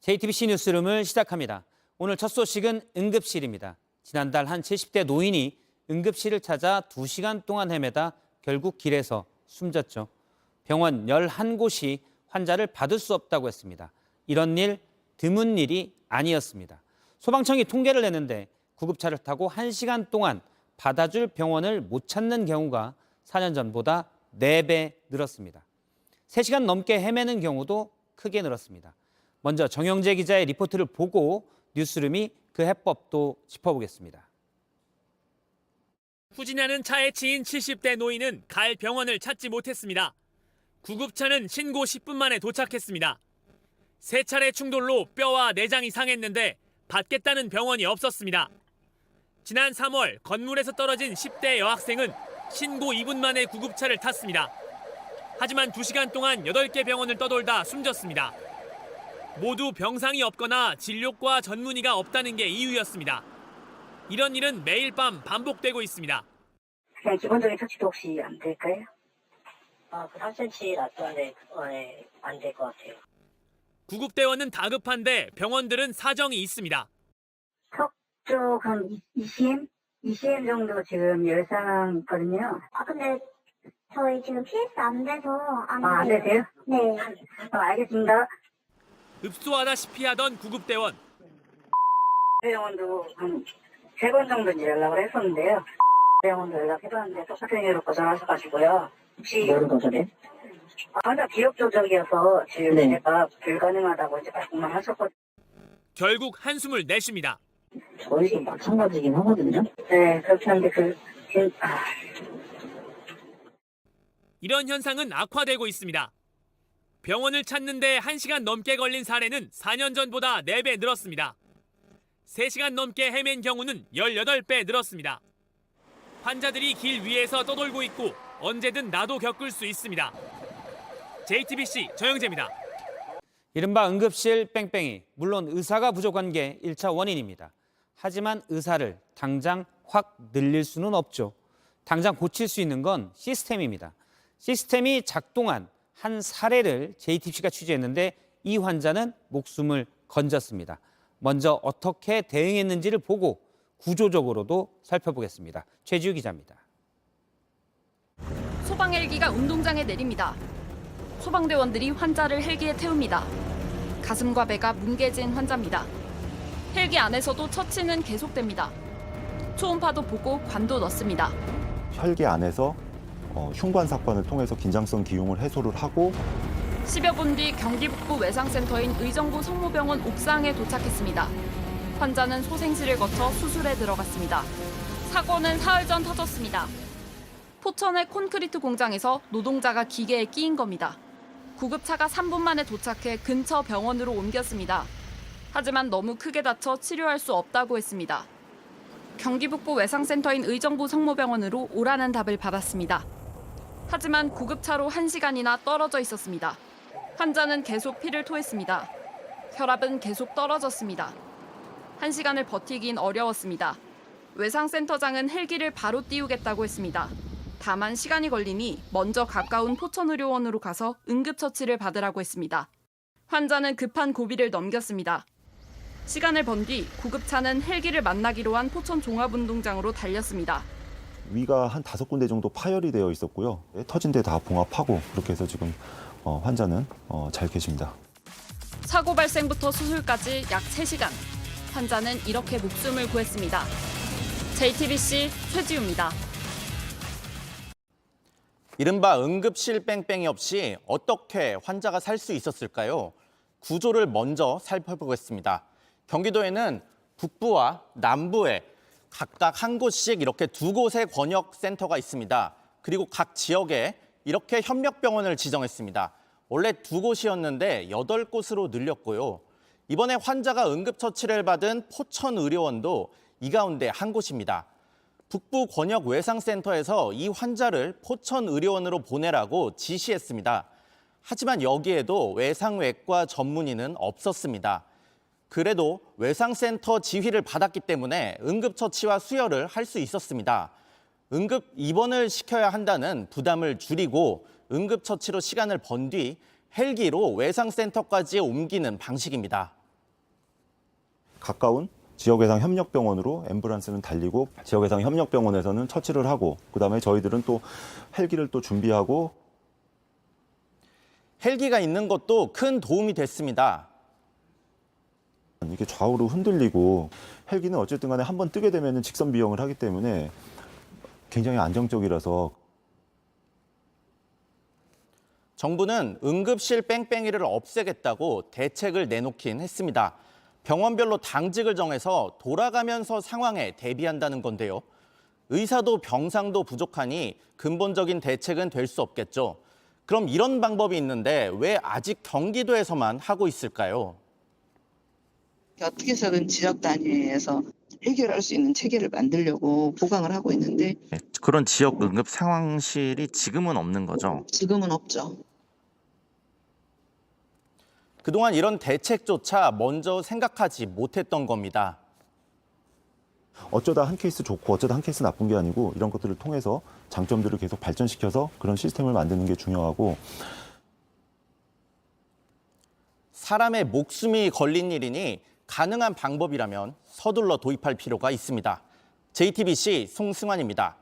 JTBC 뉴스룸을 시작합니다. 오늘 첫 소식은 응급실입니다. 지난달 한 70대 노인이 응급실을 찾아 2시간 동안 헤매다 결국 길에서 숨졌죠. 병원 11곳이 환자를 받을 수 없다고 했습니다. 이런 일 드문 일이 아니었습니다. 소방청이 통계를 내는데 구급차를 타고 1시간 동안 받아줄 병원을 못 찾는 경우가 4년 전보다 4배 늘었습니다. 3시간 넘게 헤매는 경우도 크게 늘었습니다. 먼저 정영재 기자의 리포트를 보고 뉴스룸이 그 해법도 짚어보겠습니다. 후진하는 차에 치인 70대 노인은 갈 병원을 찾지 못했습니다. 구급차는 신고 10분 만에 도착했습니다. 3차례 충돌로 뼈와 내장이 상했는데 받겠다는 병원이 없었습니다. 지난 3월 건물에서 떨어진 10대 여학생은 신고 2분 만에 구급차를 탔습니다. 하지만 2시간 동안 8개 병원을 떠돌다 숨졌습니다. 모두 병상이 없거나 진료과 전문의가 없다는 게 이유였습니다. 이런 일은 매일 밤 반복되고 있습니다. 그냥 기본적인 처치도 혹시 안 될까요? 그 3cm 낮추는데 안 될 것 같아요. 구급대원은 다급한데 병원들은 사정이 있습니다. 턱쪽 한 2cm 정도 지금 열상 있거든요. 근데 저희 지금 PS 안 돼서 안 되세요? 네. 알겠습니다. 읍소하다시피 하던 구급대원. 병원도 한 3번 정도 이제 연락을 했었는데요. 병원도 연락해봤는데 똑같은 이유로 거절하셔가지고요. 혹시 뭐를 거절해? 환자 기억 조작이어서 지금 제가 불가능하다고 이제 말씀만 하셨거든요. 결국 한숨을 내쉽니다. 저희도 마찬가지긴 하거든요. 네, 그렇긴 한데 이런 현상은 악화되고 있습니다. 병원을 찾는데 1시간 넘게 걸린 사례는 4년 전보다 4배 늘었습니다. 3시간 넘게 헤맨 경우는 18배 늘었습니다. 환자들이 길 위에서 떠돌고 있고 언제든 나도 겪을 수 있습니다. JTBC 정영재입니다. 이른바 응급실 뺑뺑이, 물론 의사가 부족한 게 1차 원인입니다. 하지만 의사를 당장 확 늘릴 수는 없죠. 당장 고칠 수 있는 건 시스템입니다. 시스템이 작동한 한 사례를 JTBC가 취재했는데 이 환자는 목숨을 건졌습니다. 먼저 어떻게 대응했는지를 보고 구조적으로도 살펴보겠습니다. 최지우 기자입니다. 소방 헬기가 운동장에 내립니다. 소방대원들이 환자를 헬기에 태웁니다. 가슴과 배가 뭉개진 환자입니다. 헬기 안에서도 처치는 계속됩니다. 초음파도 보고 관도 넣습니다. 혈기 안에서 흉관 사건을 통해서 긴장성 기흉을 해소를 하고 10여 분 뒤 경기 북부 외상센터인 의정부 성모병원 옥상에 도착했습니다. 환자는 소생실을 거쳐 수술에 들어갔습니다. 사고는 사흘 전 터졌습니다. 포천의 콘크리트 공장에서 노동자가 기계에 끼인 겁니다. 구급차가 3분 만에 도착해 근처 병원으로 옮겼습니다. 하지만 너무 크게 다쳐 치료할 수 없다고 했습니다. 경기 북부 외상센터인 의정부 성모병원으로 오라는 답을 받았습니다. 하지만 구급차로 1시간이나 떨어져 있었습니다. 환자는 계속 피를 토했습니다. 혈압은 계속 떨어졌습니다. 1시간을 버티긴 어려웠습니다. 외상센터장은 헬기를 바로 띄우겠다고 했습니다. 다만 시간이 걸리니 먼저 가까운 포천의료원으로 가서 응급처치를 받으라고 했습니다. 환자는 급한 고비를 넘겼습니다. 시간을 번 뒤 구급차는 헬기를 만나기로 한 포천 종합운동장으로 달렸습니다. 위가 한 5군데 정도 파열이 되어 있었고요. 터진 데 다 봉합하고 그렇게 해서 지금 환자는 잘 계십니다. 사고 발생부터 수술까지 약 3시간. 환자는 이렇게 목숨을 구했습니다. JTBC 최지우입니다. 이른바 응급실 뺑뺑이 없이 어떻게 환자가 살 수 있었을까요? 구조를 먼저 살펴보겠습니다. 경기도에는 북부와 남부에 각각 한 곳씩 이렇게 2곳의 권역센터가 있습니다. 그리고 각 지역에 이렇게 협력병원을 지정했습니다. 원래 2곳이었는데 8곳으로 늘렸고요. 이번에 환자가 응급처치를 받은 포천의료원도 이 가운데 한 곳입니다. 북부 권역 외상센터에서 이 환자를 포천의료원으로 보내라고 지시했습니다. 하지만 여기에도 외상외과 전문의는 없었습니다. 그래도 외상센터 지휘를 받았기 때문에 응급처치와 수혈을 할 수 있었습니다. 응급 입원을 시켜야 한다는 부담을 줄이고 응급처치로 시간을 번 뒤 헬기로 외상센터까지 옮기는 방식입니다. 가까운 지역예상 협력병원으로 앰뷸런스는 달리고 지역예상 협력병원에서는 처치를 하고 그다음에 저희들은 또 헬기를 또 준비하고 헬기가 있는 것도 큰 도움이 됐습니다. 이게 좌우로 흔들리고 헬기는 어쨌든 간에 한번 뜨게 되면 직선 비용을 하기 때문에 굉장히 안정적이라서 정부는 응급실 뺑뺑이를 없애겠다고 대책을 내놓긴 했습니다. 병원별로 당직을 정해서 돌아가면서 상황에 대비한다는 건데요. 의사도 병상도 부족하니 근본적인 대책은 될 수 없겠죠. 그럼 이런 방법이 있는데 왜 아직 경기도에서만 하고 있을까요? 어떻게 해서든 지역 단위에서 해결할 수 있는 체계를 만들려고 보강을 하고 있는데 그런 지역 응급 상황실이 지금은 없는 거죠? 지금은 없죠. 그동안 이런 대책조차 먼저 생각하지 못했던 겁니다. 어쩌다 한 케이스 좋고 어쩌다 한 케이스 나쁜 게 아니고 이런 것들을 통해서 장점들을 계속 발전시켜서 그런 시스템을 만드는 게 중요하고 사람의 목숨이 걸린 일이니 가능한 방법이라면 서둘러 도입할 필요가 있습니다. JTBC 송승환입니다.